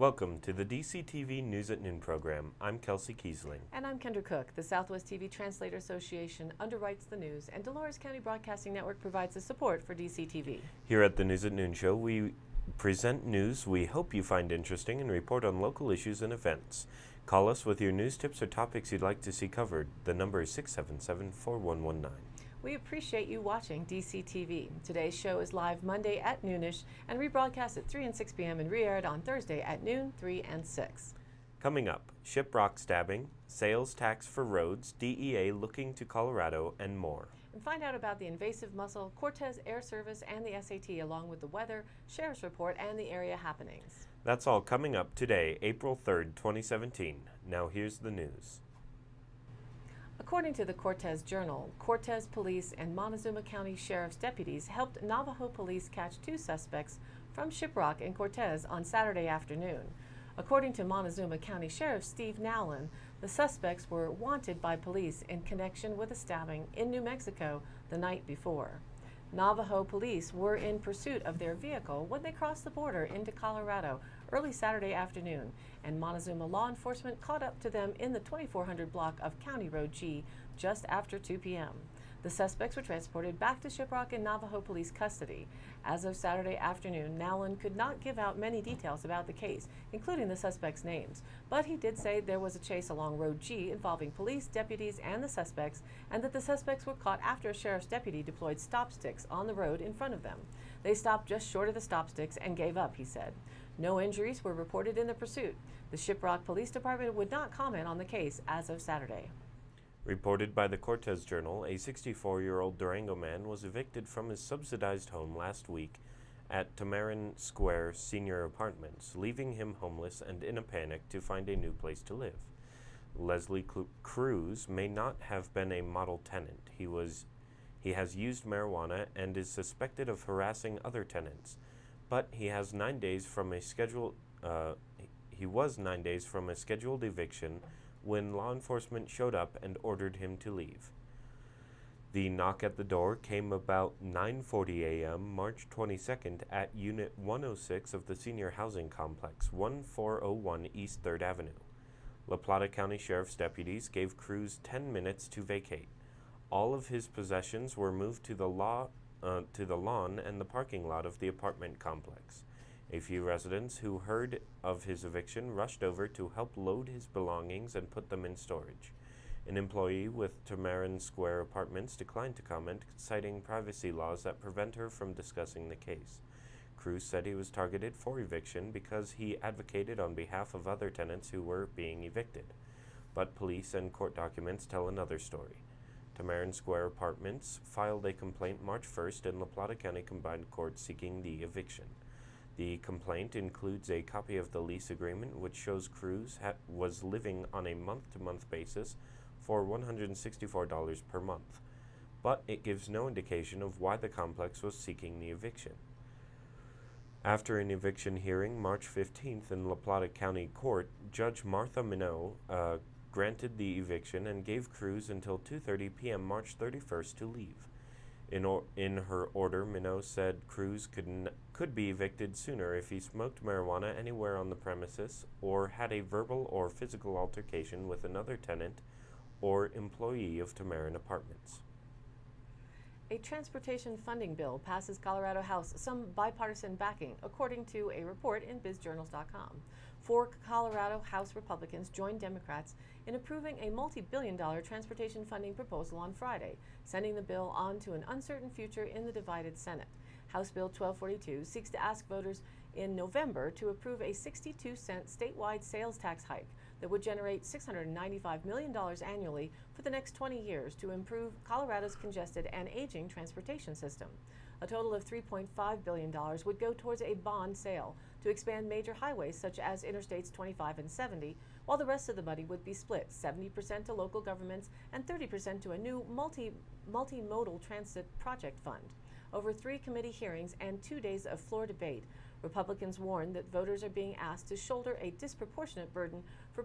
Welcome to the DCTV News at Noon program. I'm Kelsey Kiesling. And I'm Kendra Cook. The Southwest TV Translator Association underwrites the news, and Dolores County Broadcasting Network provides the support for DCTV. Here at the News at Noon show, we present news we hope you find interesting and report on local issues and events. Call us with your news tips or topics you'd like to see covered. The number is 677-4119. We appreciate you watching DCTV. Today's show is live Monday at noonish and rebroadcast at 3 and 6 p.m. and re-aired on Thursday at noon, 3 and 6. Coming up, Shiprock stabbing, sales tax for roads, DEA looking to Colorado, and more. And find out about the invasive mussel, Cortez Air Service, and the SAT, along with the weather, sheriff's report, and the area happenings. That's all coming up today, April 3rd, 2017. Now here's the news. According to the Cortez Journal, Cortez Police and Montezuma County Sheriff's deputies helped Navajo police catch 2 suspects from Shiprock and Cortez on Saturday afternoon. According to Montezuma County Sheriff Steve Nowlin, the suspects were wanted by police in connection with a stabbing in New Mexico the night before. Navajo police were in pursuit of their vehicle when they crossed the border into Colorado early Saturday afternoon, and Montezuma law enforcement caught up to them in the 2400 block of County Road G just after 2 p.m. The suspects were transported back to Shiprock in Navajo police custody. As of Saturday afternoon, Nowlin could not give out many details about the case, including the suspects' names, but he did say there was a chase along Road G involving police, deputies, and the suspects, and that the suspects were caught after a sheriff's deputy deployed stop sticks on the road in front of them. They stopped just short of the stop sticks and gave up, he said. No injuries were reported in the pursuit. The Shiprock Police Department would not comment on the case as of Saturday. Reported by the Cortez Journal, a 64-year-old Durango man was evicted from his subsidized home last week at Tamarin Square Senior Apartments, leaving him homeless and in a panic to find a new place to live. Leslie Cruz may not have been a model tenant. He has used marijuana and is suspected of harassing other tenants, but he was 9 days from a scheduled eviction when law enforcement showed up and ordered him to leave. The knock at the door came about 9:40 a.m. March 22nd at Unit 106 of the Senior Housing Complex, 1401 East 3rd Avenue. La Plata County Sheriff's deputies gave Cruz 10 minutes to vacate. All of his possessions were moved to the lawn and the parking lot of the apartment complex. A few residents who heard of his eviction rushed over to help load his belongings and put them in storage. An employee with Tamarin Square Apartments declined to comment, citing privacy laws that prevent her from discussing the case. Cruz said he was targeted for eviction because he advocated on behalf of other tenants who were being evicted. But police and court documents tell another story. Tamarin Square Apartments filed a complaint March 1st in La Plata County Combined Court seeking the eviction. The complaint includes a copy of the lease agreement, which shows Cruz was living on a month-to-month basis for $164 per month, but it gives no indication of why the complex was seeking the eviction. After an eviction hearing March 15th in La Plata County Court, Judge Martha Minot granted the eviction and gave Cruz until 2:30 p.m. March 31st to leave. In her order, Minot said Cruz could be evicted sooner if he smoked marijuana anywhere on the premises or had a verbal or physical altercation with another tenant or employee of Tamarin Apartments. A transportation funding bill passes Colorado House some bipartisan backing, according to a report in bizjournals.com. 4 Colorado House Republicans joined Democrats in approving a multi-billion-dollar transportation funding proposal on Friday, sending the bill on to an uncertain future in the divided Senate. House Bill 1242 seeks to ask voters in November to approve a 62-cent statewide sales tax hike that would generate $695 million annually for the next 20 years to improve Colorado's congested and aging transportation system. A total of $3.5 billion would go towards a bond sale to expand major highways such as Interstates 25 and 70, while the rest of the money would be split 70% to local governments and 30% to a new multimodal transit project fund. Over 3 committee hearings and 2 days of floor debate, Republicans warned that voters are being asked to shoulder a disproportionate burden for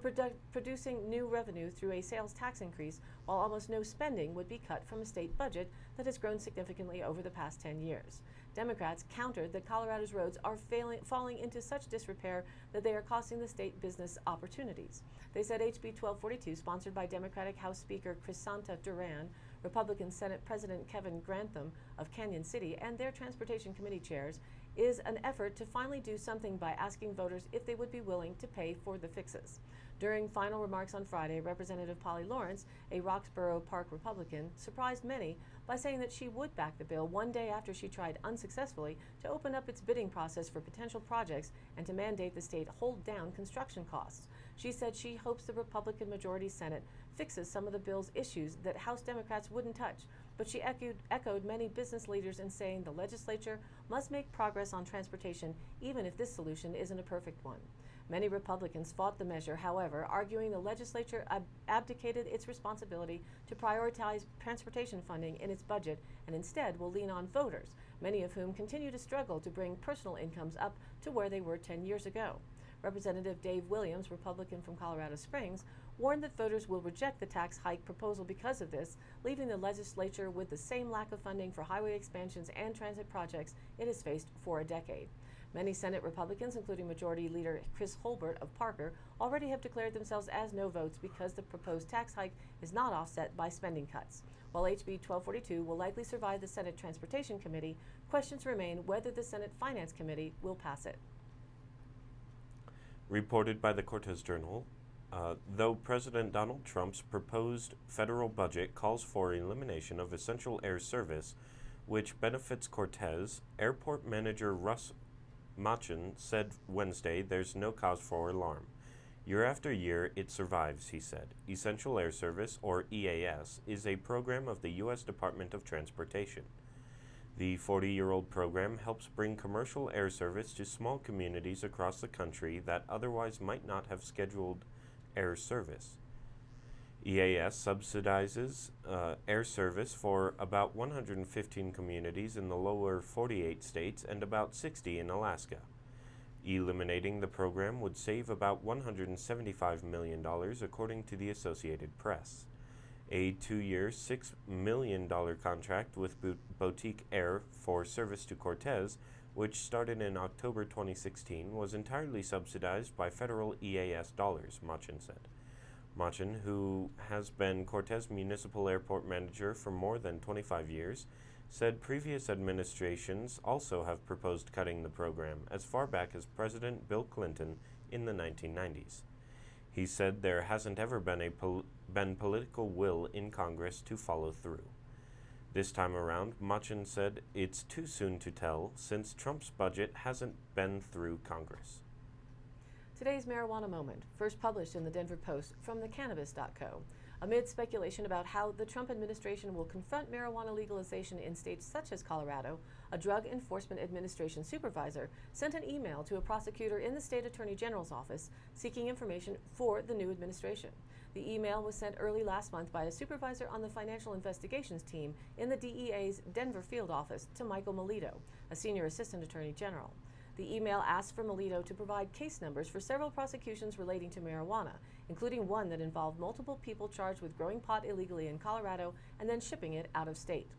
producing new revenue through a sales tax increase, while almost no spending would be cut from a state budget that has grown significantly over the past 10 years. Democrats countered that Colorado's roads are falling into such disrepair that they are costing the state business opportunities. They said HB 1242, sponsored by Democratic House Speaker Crisanta Duran, Republican Senate President Kevin Grantham of Canyon City, and their Transportation Committee chairs, is an effort to finally do something by asking voters if they would be willing to pay for the fixes. During final remarks on Friday, Representative Polly Lawrence, a Roxborough Park Republican, surprised many by saying that she would back the bill one day after she tried unsuccessfully to open up its bidding process for potential projects and to mandate the state hold down construction costs. She said she hopes the Republican majority Senate fixes some of the bill's issues that House Democrats wouldn't touch, but she echoed many business leaders in saying the legislature must make progress on transportation even if this solution isn't a perfect one. Many Republicans fought the measure, however, arguing the legislature abdicated its responsibility to prioritize transportation funding in its budget and instead will lean on voters, many of whom continue to struggle to bring personal incomes up to where they were 10 years ago. Representative Dave Williams, Republican from Colorado Springs, warned that voters will reject the tax hike proposal because of this, leaving the legislature with the same lack of funding for highway expansions and transit projects it has faced for a decade. Many Senate Republicans, including Majority Leader Chris Holbert of Parker, already have declared themselves as no votes because the proposed tax hike is not offset by spending cuts. While HB 1242 will likely survive the Senate Transportation Committee, questions remain whether the Senate Finance Committee will pass it. Reported by the Cortez Journal, though President Donald Trump's proposed federal budget calls for elimination of essential air service, which benefits Cortez, airport manager Russ Machen said Wednesday there's no cause for alarm. Year after year, it survives, he said. Essential Air Service, or EAS, is a program of the U.S. Department of Transportation. The 40-year-old program helps bring commercial air service to small communities across the country that otherwise might not have scheduled air service. EAS subsidizes air service for about 115 communities in the lower 48 states and about 60 in Alaska. Eliminating the program would save about $175 million, according to the Associated Press. A 2-year, $6 million contract with Boutique Air for service to Cortez, which started in October 2016, was entirely subsidized by federal EAS dollars, Machen said. Machen, who has been Cortez Municipal Airport Manager for more than 25 years, said previous administrations also have proposed cutting the program as far back as President Bill Clinton in the 1990s. He said there hasn't ever been political will in Congress to follow through. This time around, Machen said it's too soon to tell since Trump's budget hasn't been through Congress. Today's marijuana moment, first published in the Denver Post from thecannabis.co. Amid speculation about how the Trump administration will confront marijuana legalization in states such as Colorado, a Drug Enforcement Administration supervisor sent an email to a prosecutor in the state attorney general's office seeking information for the new administration. The email was sent early last month by a supervisor on the financial investigations team in the DEA's Denver field office to Michael Melito, a senior assistant attorney general. The email asked for Melito to provide case numbers for several prosecutions relating to marijuana, including one that involved multiple people charged with growing pot illegally in Colorado and then shipping it out of state.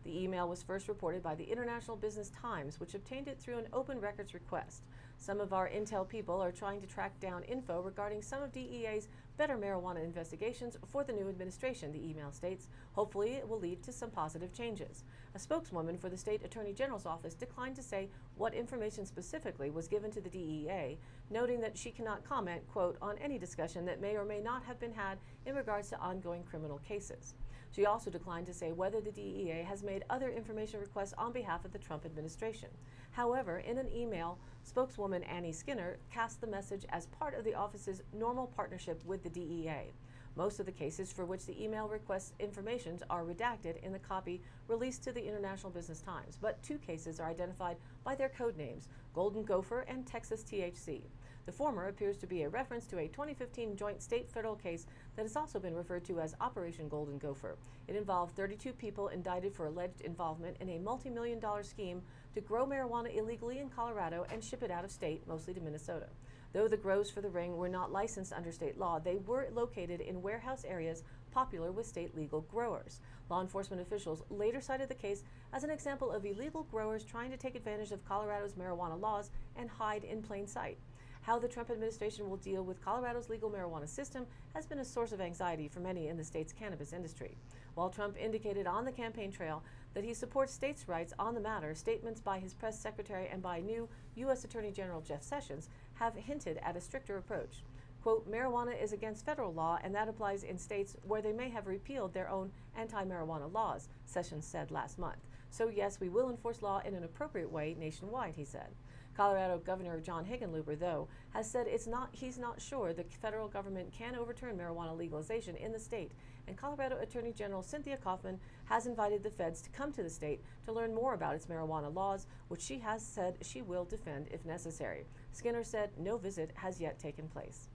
The email was first reported by the International Business Times, which obtained it through an open records request. Some of our intel people are trying to track down info regarding some of DEA's better marijuana investigations for the new administration, the email states. Hopefully, it will lead to some positive changes. A spokeswoman for the state attorney general's office declined to say what information specifically was given to the DEA, noting that she cannot comment, quote, on any discussion that may or may not have been had in regards to ongoing criminal cases. She also declined to say whether the DEA has made other information requests on behalf of the Trump administration. However, in an email, spokeswoman Annie Skinner cast the message as part of the office's normal partnership with the DEA. Most of the cases for which the email requests information are redacted in the copy released to the International Business Times, but 2 cases are identified by their code names, Golden Gopher and Texas THC. The former appears to be a reference to a 2015 joint state-federal case that has also been referred to as Operation Golden Gopher. It involved 32 people indicted for alleged involvement in a multi-million-dollar scheme to grow marijuana illegally in Colorado and ship it out of state, mostly to Minnesota. Though the grows for the ring were not licensed under state law, they were located in warehouse areas popular with state legal growers. Law enforcement officials later cited the case as an example of illegal growers trying to take advantage of Colorado's marijuana laws and hide in plain sight. How the Trump administration will deal with Colorado's legal marijuana system has been a source of anxiety for many in the state's cannabis industry. While Trump indicated on the campaign trail that he supports states' rights on the matter, statements by his press secretary and by new U.S. Attorney General Jeff Sessions have hinted at a stricter approach. Quote, marijuana is against federal law, and that applies in states where they may have repealed their own anti-marijuana laws, Sessions said last month. So yes, we will enforce law in an appropriate way nationwide, he said. Colorado Governor John Hickenlooper, though, has said he's not sure the federal government can overturn marijuana legalization in the state, and Colorado Attorney General Cynthia Kaufman has invited the feds to come to the state to learn more about its marijuana laws, which she has said she will defend if necessary. Skinner said no visit has yet taken place.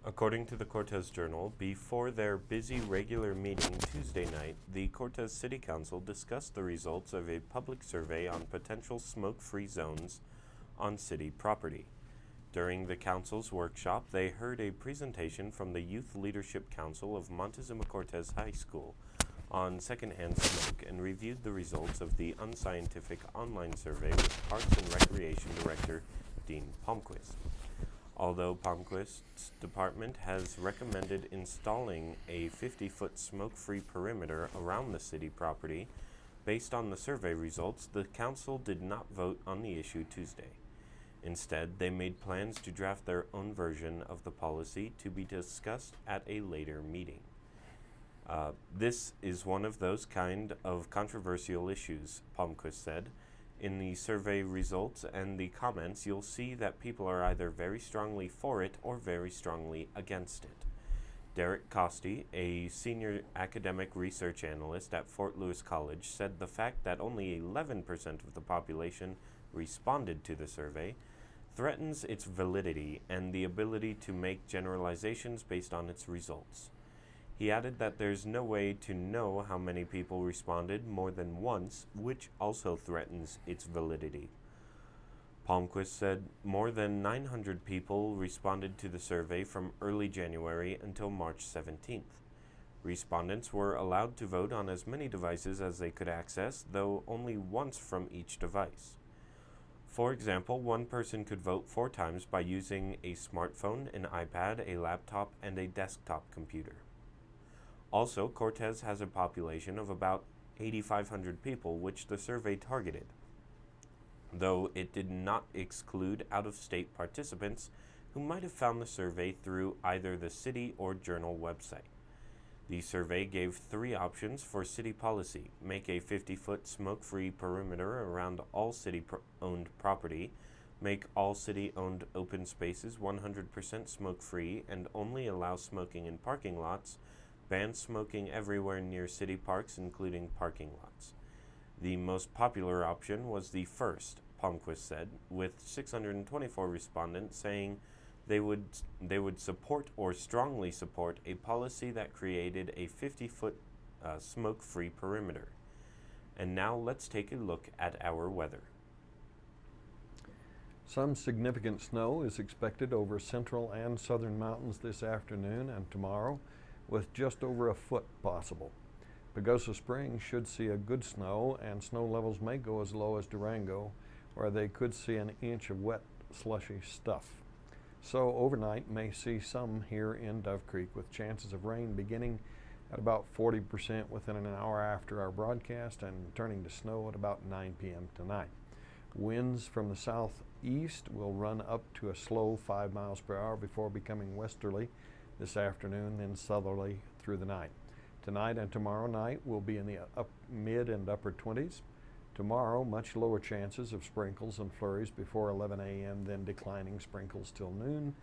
According to the Cortez Journal, before their busy regular meeting Tuesday night, the Cortez City Council discussed the results of a public survey on potential smoke-free zones on city property. During the council's workshop, they heard a presentation from the Youth Leadership Council of Montezuma-Cortez High School on secondhand smoke and reviewed the results of the unscientific online survey with Parks and Recreation Director Dean Palmquist. Although Palmquist's department has recommended installing a 50-foot smoke-free perimeter around the city property, based on the survey results, the council did not vote on the issue Tuesday. Instead, they made plans to draft their own version of the policy to be discussed at a later meeting. This is one of those kind of controversial issues, Palmquist said. In the survey results and the comments, you'll see that people are either very strongly for it or very strongly against it. Derek Costi, a senior academic research analyst at Fort Lewis College, said the fact that only 11% of the population responded to the survey threatens its validity and the ability to make generalizations based on its results. He added that there's no way to know how many people responded more than once, which also threatens its validity. Palmquist said more than 900 people responded to the survey from early January until March 17th. Respondents were allowed to vote on as many devices as they could access, though only once from each device. For example, one person could vote 4 times by using a smartphone, an iPad, a laptop, and a desktop computer. Also, Cortez has a population of about 8,500 people, which the survey targeted, though it did not exclude out-of-state participants who might have found the survey through either the city or journal website. The survey gave 3 options for city policy: make a 50-foot smoke-free perimeter around all city-owned property, make all city-owned open spaces 100% smoke-free and only allow smoking in parking lots, ban smoking everywhere near city parks, including parking lots. The most popular option was the first, Palmquist said, with 624 respondents saying they would support or strongly support a policy that created a 50-foot smoke-free perimeter. And now let's take a look at our weather. Some significant snow is expected over central and southern mountains this afternoon and tomorrow, with just over a foot possible. Pagosa Springs should see a good snow, and snow levels may go as low as Durango, where they could see an inch of wet, slushy stuff. So overnight may see some here in Dove Creek, with chances of rain beginning at about 40% within an hour after our broadcast and turning to snow at about 9 p.m. tonight. Winds from the southeast will run up to a slow 5 miles per hour before becoming westerly this afternoon, then southerly through the night. Tonight and tomorrow night will be in the mid and upper 20s. Tomorrow, much lower chances of sprinkles and flurries before 11 a.m., then declining sprinkles till noon.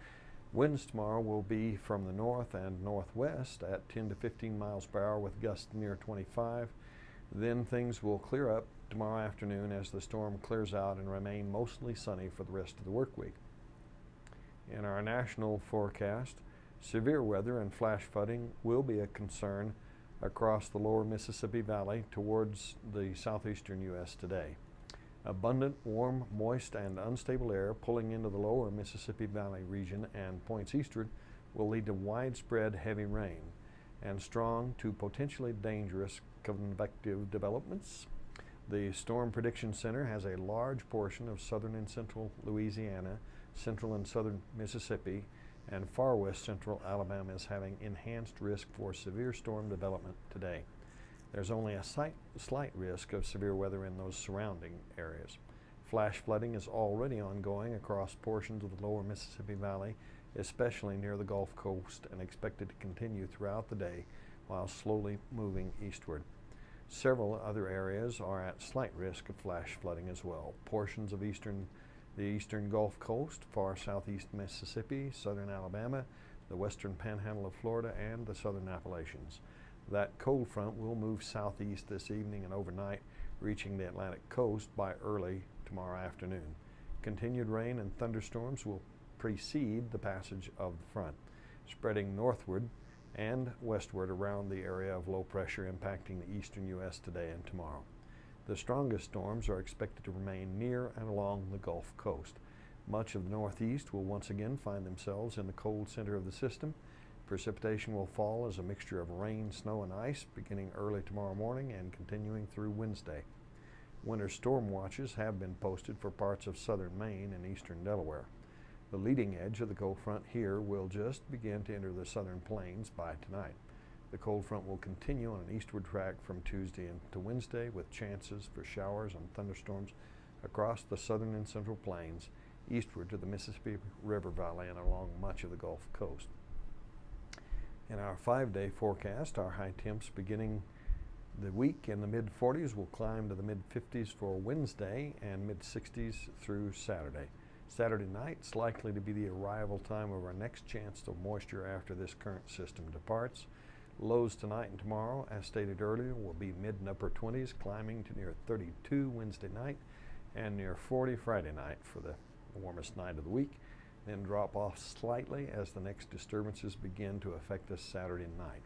Winds tomorrow will be from the north and northwest at 10 to 15 miles per hour with gusts near 25. Then things will clear up tomorrow afternoon as the storm clears out and remain mostly sunny for the rest of the work week. In our national forecast, Severe weather and flash flooding will be a concern across the lower Mississippi Valley towards the southeastern U.S. today. Abundant, warm, moist, and unstable air pulling into the lower Mississippi Valley region and points eastward will lead to widespread heavy rain and strong to potentially dangerous convective developments. The Storm Prediction Center has a large portion of southern and central Louisiana, central and southern Mississippi, and far west central Alabama is having enhanced risk for severe storm development today. There's only a slight risk of severe weather in those surrounding areas. Flash flooding is already ongoing across portions of the lower Mississippi Valley, especially near the Gulf Coast, and expected to continue throughout the day while slowly moving eastward. Several other areas are at slight risk of flash flooding as well. Portions of the eastern Gulf Coast, far southeast Mississippi, southern Alabama, the western panhandle of Florida, and the southern Appalachians. That cold front will move southeast this evening and overnight, reaching the Atlantic coast by early tomorrow afternoon. Continued rain and thunderstorms will precede the passage of the front, spreading northward and westward around the area of low pressure impacting the eastern U.S. today and tomorrow. The strongest storms are expected to remain near and along the Gulf Coast. Much of the northeast will once again find themselves in the cold center of the system. Precipitation will fall as a mixture of rain, snow, and ice beginning early tomorrow morning and continuing through Wednesday. Winter storm watches have been posted for parts of southern Maine and eastern Delaware. The leading edge of the cold front here will just begin to enter the southern plains by tonight. The cold front will continue on an eastward track from Tuesday into Wednesday with chances for showers and thunderstorms across the southern and central plains, eastward to the Mississippi River Valley and along much of the Gulf Coast. In our 5-day forecast, our high temps beginning the week in the mid-40s will climb to the mid-50s for Wednesday and mid-60s through Saturday. Saturday night's likely to be the arrival time of our next chance of moisture after this current system departs. Lows tonight and tomorrow, as stated earlier, will be mid and upper 20s, climbing to near 32 Wednesday night and near 40 Friday night for the warmest night of the week, then drop off slightly as the next disturbances begin to affect us Saturday night.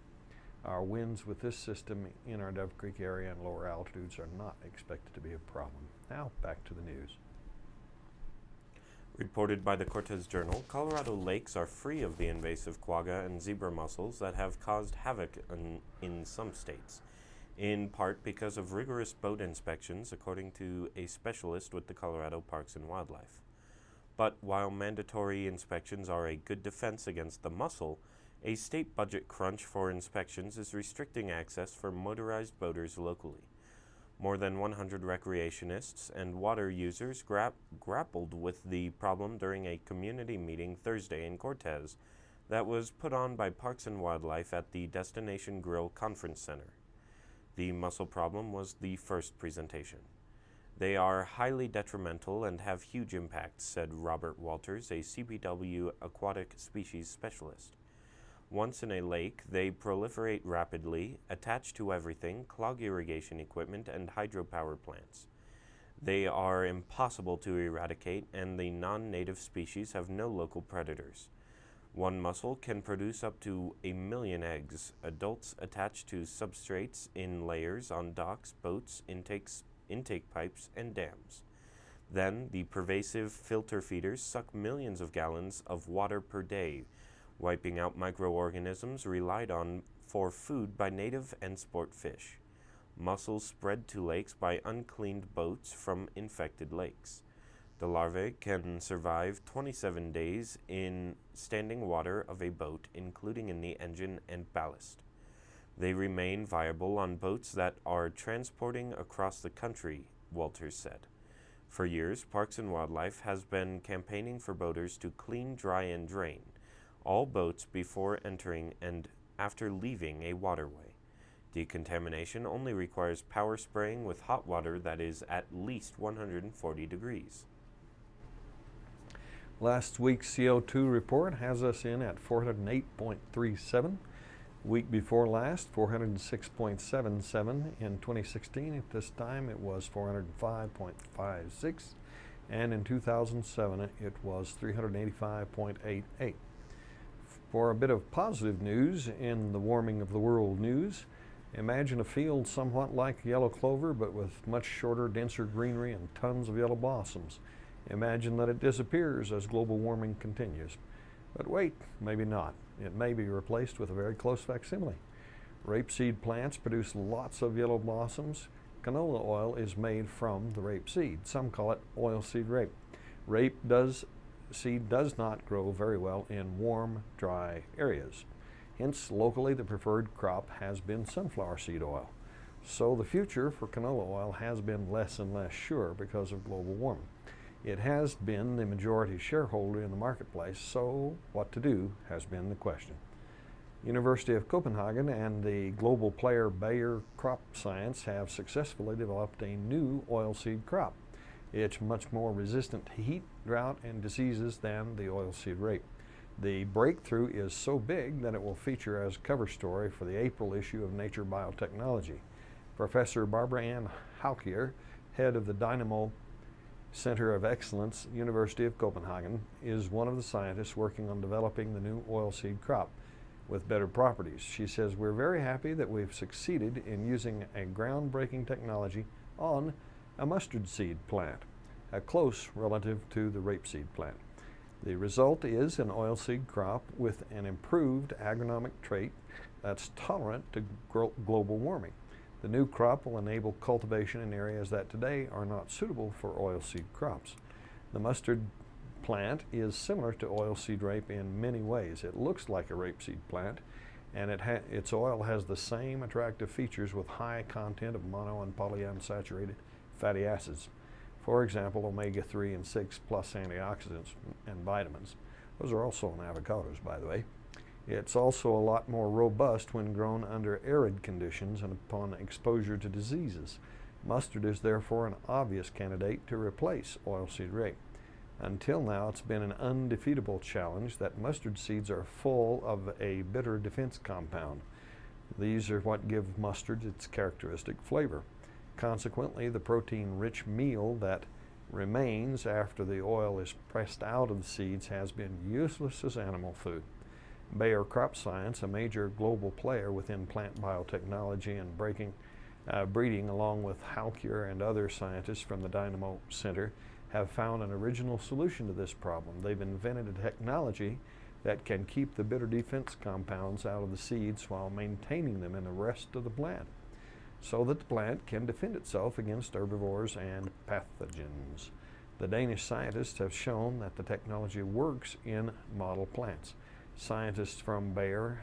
Our winds with this system in our Dove Creek area and lower altitudes are not expected to be a problem. Now, back to the news. Reported by the Cortez Journal, Colorado lakes are free of the invasive quagga and zebra mussels that have caused havoc in some states, in part because of rigorous boat inspections, according to a specialist with the Colorado Parks and Wildlife. But while mandatory inspections are a good defense against the mussel, a state budget crunch for inspections is restricting access for motorized boaters locally. More than 100 recreationists and water users grappled with the problem during a community meeting Thursday in Cortez that was put on by Parks and Wildlife at the Destination Grill Conference Center. The mussel problem was the first presentation. They are highly detrimental and have huge impacts, said Robert Walters, a CPW aquatic species specialist. Once in a lake, they proliferate rapidly, attach to everything, clog irrigation equipment, and hydropower plants. They are impossible to eradicate, and the non-native species have no local predators. One mussel can produce up to 1 million eggs. Adults attach to substrates in layers on docks, boats, intake pipes, and dams. Then, the pervasive filter feeders suck millions of gallons of water per day, wiping out microorganisms relied on for food by native and sport fish. Mussels spread to lakes by uncleaned boats from infected lakes. The larvae can survive 27 days in standing water of a boat, including in the engine and ballast. They remain viable on boats that are transporting across the country, Walters said. For years, Parks and Wildlife has been campaigning for boaters to clean, dry, and drain all boats before entering and after leaving a waterway. Decontamination only requires power spraying with hot water that is at least 140 degrees. Last week's CO2 report has us in at 408.37. Week before last, 406.77. In 2016, at this time, it was 405.56. And in 2007, it was 385.88. For a bit of positive news in the warming of the world news, imagine a field somewhat like yellow clover, but with much shorter, denser greenery and tons of yellow blossoms. Imagine that it disappears as global warming continues. But wait, maybe not. It may be replaced with a very close facsimile. Rapeseed plants produce lots of yellow blossoms. Canola oil is made from the rapeseed. Some call it oilseed rape. Rapeseed does not grow very well in warm, dry areas. Hence, locally, the preferred crop has been sunflower seed oil. So the future for canola oil has been less and less sure because of global warming. It has been the majority shareholder in the marketplace, so what to do has been the question. University of Copenhagen and the global player Bayer Crop Science have successfully developed a new oilseed crop. It's much more resistant to heat, drought, and diseases than the oilseed rape. The breakthrough is so big that it will feature as cover story for the April issue of Nature Biotechnology. Professor Barbara Ann Haukier, head of the Dynamo Center of Excellence, University of Copenhagen, is one of the scientists working on developing the new oilseed crop with better properties. She says, "We're very happy that we've succeeded in using a groundbreaking technology on a mustard seed plant, a close relative to the rapeseed plant. The result is an oilseed crop with an improved agronomic trait that's tolerant to global warming. The new crop will enable cultivation in areas that today are not suitable for oilseed crops. The mustard plant is similar to oilseed rape in many ways. It looks like a rapeseed plant, and its oil has the same attractive features with high content of mono and polyunsaturated fatty acids. For example, omega-3 and 6 plus antioxidants and vitamins. Those are also in avocados, by the way. It's also a lot more robust when grown under arid conditions and upon exposure to diseases. Mustard is therefore an obvious candidate to replace oilseed rape. Until now, it's been an undefeatable challenge that mustard seeds are full of a bitter defense compound. These are what give mustard its characteristic flavor. Consequently, the protein-rich meal that remains after the oil is pressed out of the seeds has been useless as animal food. Bayer Crop Science, a major global player within plant biotechnology and breeding, along with Haukier and other scientists from the Dynamo Center, have found an original solution to this problem. They've invented a technology that can keep the bitter defense compounds out of the seeds while maintaining them in the rest of the plant, so that the plant can defend itself against herbivores and pathogens. The Danish scientists have shown that the technology works in model plants. Scientists from Bayer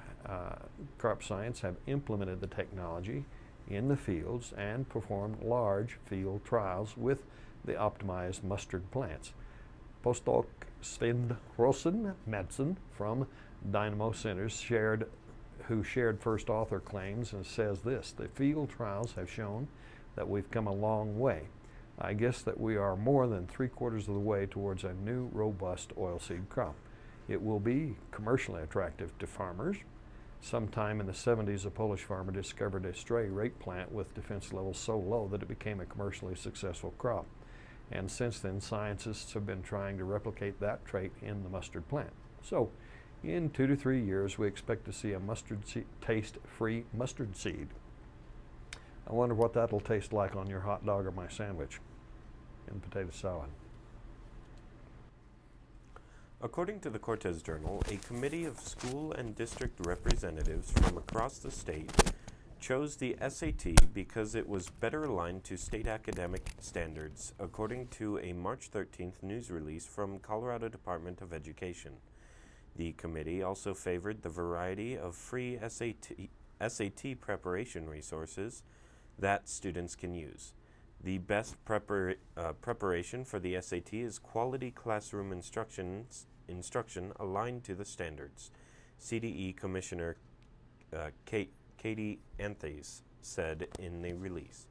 Crop Science have implemented the technology in the fields and performed large field trials with the optimized mustard plants. Postdoc Sven Rosen Madsen from Dynamo Centers who shared first author claims, and says this: "The field trials have shown that we've come a long way. I guess that we are more than 3/4 of the way towards a new robust oilseed crop. It will be commercially attractive to farmers." Sometime in the 70s, a Polish farmer discovered a stray rape plant with defense levels so low that it became a commercially successful crop. And since then, scientists have been trying to replicate that trait in the mustard plant. So, in 2 to 3 years, we expect to see a taste-free mustard seed. I wonder what that'll taste like on your hot dog or my sandwich and potato salad. According to the Cortez Journal, a committee of school and district representatives from across the state chose the SAT because it was better aligned to state academic standards, according to a March 13th news release from Colorado Department of Education. The committee also favored the variety of free SAT preparation resources that students can use. The best preparation for the SAT is quality classroom instruction aligned to the standards, CDE Commissioner Katie Anthes said in the release.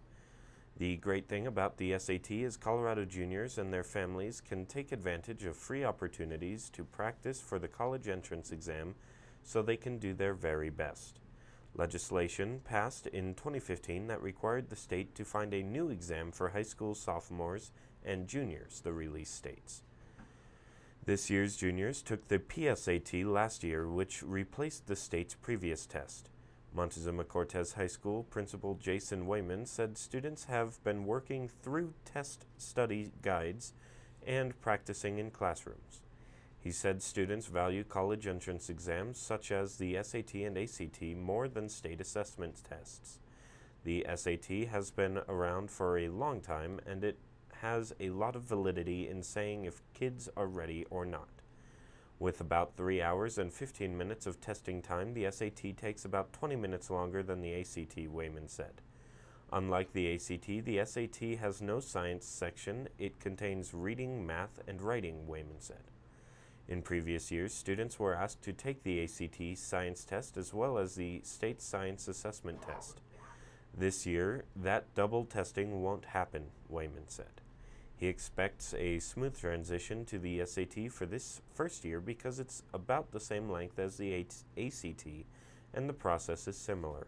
The great thing about the SAT is Colorado juniors and their families can take advantage of free opportunities to practice for the college entrance exam so they can do their very best. Legislation passed in 2015 that required the state to find a new exam for high school sophomores and juniors, the release states. This year's juniors took the PSAT last year, which replaced the state's previous test. Montezuma-Cortez High School Principal Jason Wayman said students have been working through test study guides and practicing in classrooms. He said students value college entrance exams such as the SAT and ACT more than state assessment tests. The SAT has been around for a long time, and it has a lot of validity in saying if kids are ready or not. With about 3 hours and 15 minutes of testing time, the SAT takes about 20 minutes longer than the ACT, Wayman said. Unlike the ACT, the SAT has no science section. It contains reading, math, and writing, Wayman said. In previous years, students were asked to take the ACT science test as well as the state science assessment test. This year, that double testing won't happen, Wayman said. He expects a smooth transition to the SAT for this first year because it's about the same length as the ACT and the process is similar.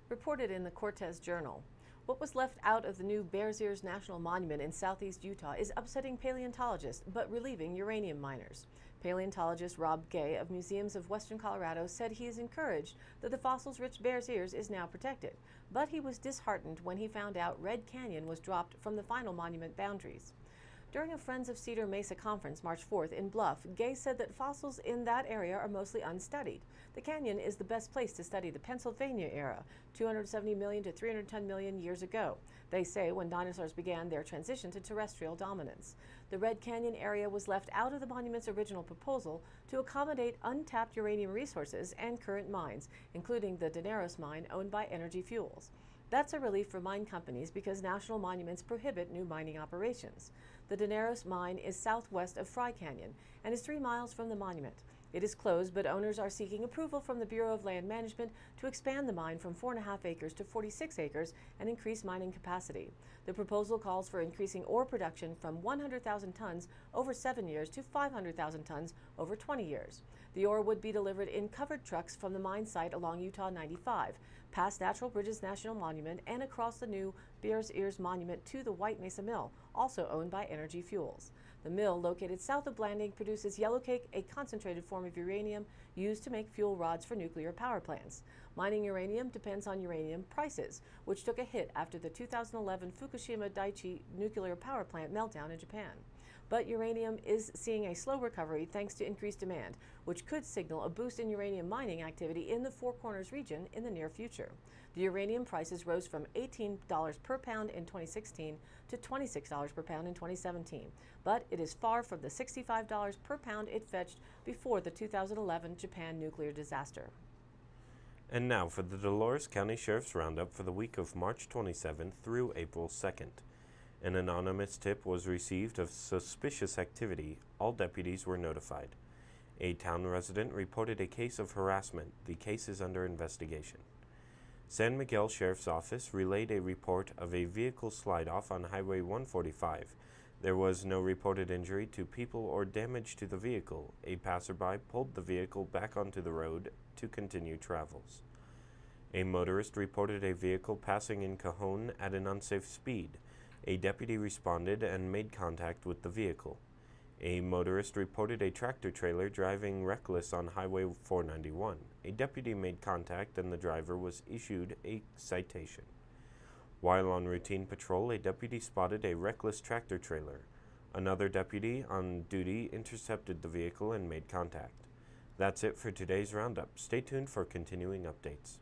Reported in the Cortez Journal, what was left out of the new Bears Ears National Monument in southeast Utah is upsetting paleontologists but relieving uranium miners. Paleontologist Rob Gay of Museums of Western Colorado said he is encouraged that the fossils-rich Bears Ears is now protected, but he was disheartened when he found out Red Canyon was dropped from the final monument boundaries. During a Friends of Cedar Mesa conference March 4th in Bluff, Gay said that fossils in that area are mostly unstudied. The canyon is the best place to study the Pennsylvania era, 270 million to 310 million years ago. They say when dinosaurs began their transition to terrestrial dominance. The Red Canyon area was left out of the monument's original proposal to accommodate untapped uranium resources and current mines, including the Daneros mine owned by Energy Fuels. That's a relief for mine companies because national monuments prohibit new mining operations. The Daneros mine is southwest of Fry Canyon and is 3 miles from the monument. It is closed, but owners are seeking approval from the Bureau of Land Management to expand the mine from 4.5 acres to 46 acres and increase mining capacity. The proposal calls for increasing ore production from 100,000 tons over 7 years to 500,000 tons over 20 years. The ore would be delivered in covered trucks from the mine site along Utah 95, past Natural Bridges National Monument and across the new Bears Ears Monument to the White Mesa Mill, also owned by Energy Fuels. The mill, located south of Blanding, produces yellowcake, a concentrated form of uranium used to make fuel rods for nuclear power plants. Mining uranium depends on uranium prices, which took a hit after the 2011 Fukushima Daiichi nuclear power plant meltdown in Japan. But uranium is seeing a slow recovery thanks to increased demand, which could signal a boost in uranium mining activity in the Four Corners region in the near future. The uranium prices rose from $18 per pound in 2016 to $26 per pound in 2017, but it is far from the $65 per pound it fetched before the 2011 Japan nuclear disaster. And now for the Dolores County Sheriff's Roundup for the week of March 27th through April 2nd. An anonymous tip was received of suspicious activity. All deputies were notified. A town resident reported a case of harassment. The case is under investigation. San Miguel Sheriff's Office relayed a report of a vehicle slide-off on Highway 145. There was no reported injury to people or damage to the vehicle. A passerby pulled the vehicle back onto the road to continue travels. A motorist reported a vehicle passing in Cajon at an unsafe speed. A deputy responded and made contact with the vehicle. A motorist reported a tractor-trailer driving reckless on Highway 491. A deputy made contact and the driver was issued a citation. While on routine patrol, a deputy spotted a reckless tractor-trailer. Another deputy on duty intercepted the vehicle and made contact. That's it for today's roundup. Stay tuned for continuing updates.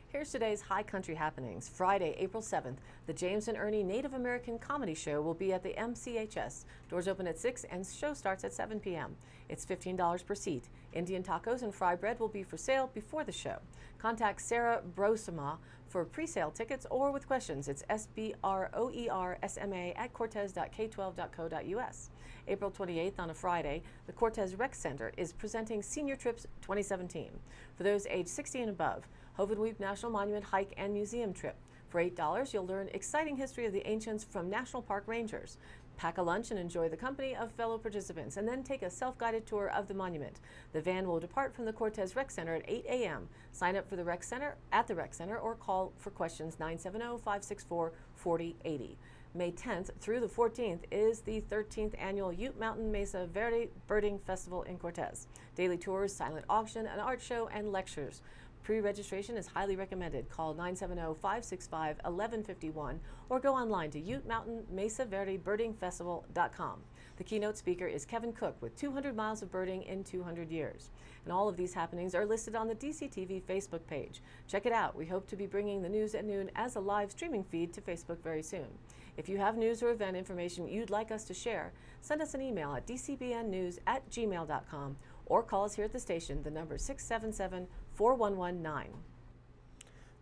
Here's today's High Country happenings. Friday, April 7th, the James and Ernie Native American Comedy Show will be at the MCHS. Doors open at 6 and show starts at 7 p.m. It's $15 per seat. Indian tacos and fry bread will be for sale before the show. Contact Sarah Brosema for pre-sale tickets or with questions. It's sbroersma@cortez.k12.co.us. April 28th on a Friday, the Cortez Rec Center is presenting Senior Trips 2017. For those age 60 and above, Hovenweep National Monument Hike and Museum Trip. For $8, you'll learn exciting history of the ancients from National Park Rangers. Pack a lunch and enjoy the company of fellow participants, and then take a self-guided tour of the monument. The van will depart from the Cortez Rec Center at 8 a.m. Sign up for the Rec Center at the Rec Center or call for questions 970-564-4080. May 10th through the 14th is the 13th annual Ute Mountain Mesa Verde Birding Festival in Cortez. Daily tours, silent auction, an art show, and lectures. Pre-registration is highly recommended. Call 970-565-1151 or go online to UteMountainMesaVerdeBirdingFestival.com. The keynote speaker is Kevin Cook with 200 miles of birding in 200 years. And all of these happenings are listed on the DCTV Facebook page. Check it out. We hope to be bringing the news at noon as a live streaming feed to Facebook very soon. If you have news or event information you'd like us to share, send us an email at dcbnnews@gmail.com or call us here at the station. The number is 677-4119.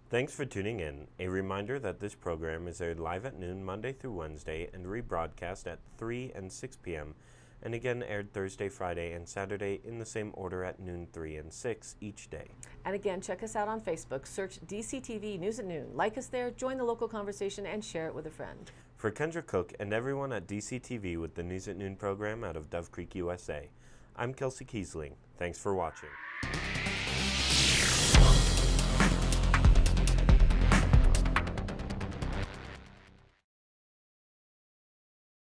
Thanks for tuning in. A reminder that this program is aired live at noon Monday through Wednesday and rebroadcast at 3 and 6 p.m. and again aired Thursday, Friday, and Saturday in the same order at noon, 3, and 6 each day. And again, check us out on Facebook. Search DCTV News at Noon. Like us there, join the local conversation, and share it with a friend. For Kendra Cook and everyone at DCTV with the News at Noon program out of Dove Creek, USA, I'm Kelsey Kiesling. Thanks for watching.